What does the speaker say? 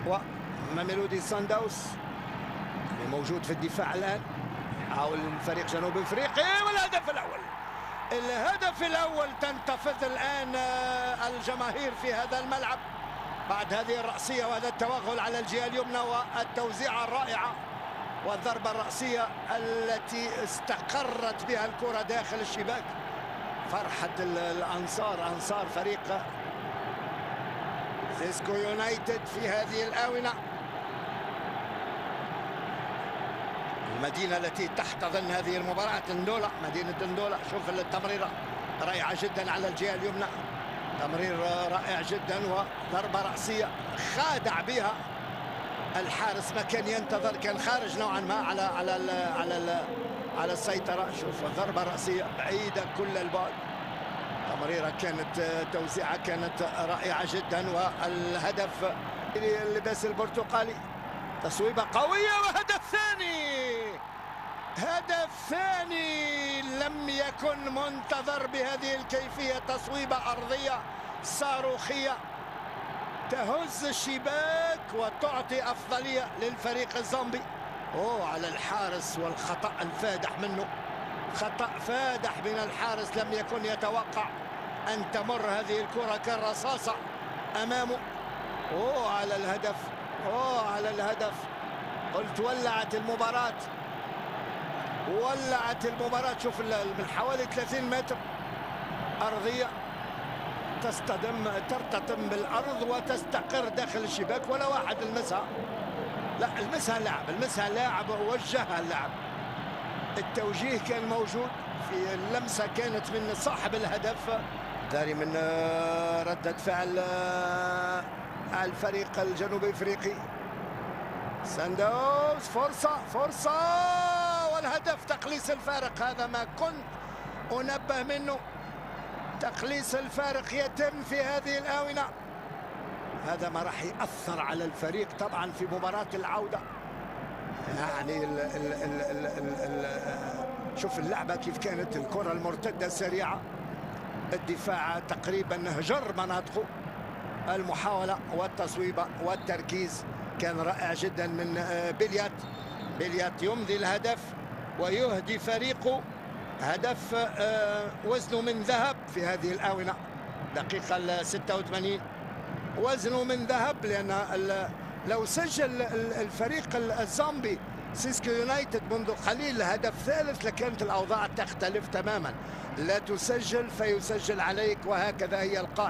وميلودي سانداوس اللي موجود في الدفاع الآن. يحاول الفريق جنوب افريقيا والهدف الاول. الهدف الاول تنتفض الان الجماهير في هذا الملعب بعد هذه الرأسية وهذا التوغل على الجهة اليمنى والتوزيعة الرائعة والضربة الرأسية التي استقرت بها الكرة داخل الشباك. فرحة الأنصار، أنصار فريق زيسكو يونايتد في هذه الآونة، المدينة التي تحتضن هذه المباراة. دندولا، مدينة دندولا. شوف التمريرة رائعة جدا على الجهة اليمنى، تمرير رائع جدا وضربة رأسية خادع بها الحارس، ما كان ينتظر، كان خارج نوعا ما على السيطرة. شوف ضربة رأسية بعيدة كل البعد، تمريرة كانت، توزيعة كانت رائعة جدا. والهدف اللباس البرتقالي، تصويبة قوية وهدف ثاني. هدف ثاني لم يكن منتظر بهذه الكيفية، تصويبة أرضية صاروخية تهز الشباك وتعطي أفضلية للفريق الزامبي. على الحارس والخطأ الفادح منه، خطأ فادح من الحارس، لم يكن يتوقع أن تمر هذه الكرة كالرصاصة أمامه. على الهدف، على الهدف. قلت ولعت المباراة، ولعت المباراة. شوف من حوالي 30 متر أرضية ترتطم بالأرض وتستقر داخل الشباك، ولا واحد المسها. لا، المسها اللاعب، المسها اللاعب ووجهها اللاعب. التوجيه كان موجود في اللمسة، كانت من صاحب الهدف. داري من ردة فعل الفريق الجنوبي افريقي. سانداوس، فرصة والهدف. تقليص الفارق، هذا ما كنت أنبه منه. تقليص الفارق يتم في هذه الآونة. هذا ما راح يأثر على الفريق طبعا في مباراة العودة. يعني شوف اللعبة كيف كانت، الكرة المرتدة سريعة، الدفاع تقريبا هجر مناطقه، المحاولة والتصويبة والتركيز كان رائع جدا من بليات يمضي الهدف ويهدي فريقه هدف وزنه من ذهب في هذه الآونة. دقيقة 86 وزنه من ذهب، لأن لو سجل الفريق الزامبي سيسكو يونايتد منذ قليل هدف ثالث لكانت الأوضاع تختلف تماما. لا تسجل فيسجل عليك، وهكذا هي القاعدة.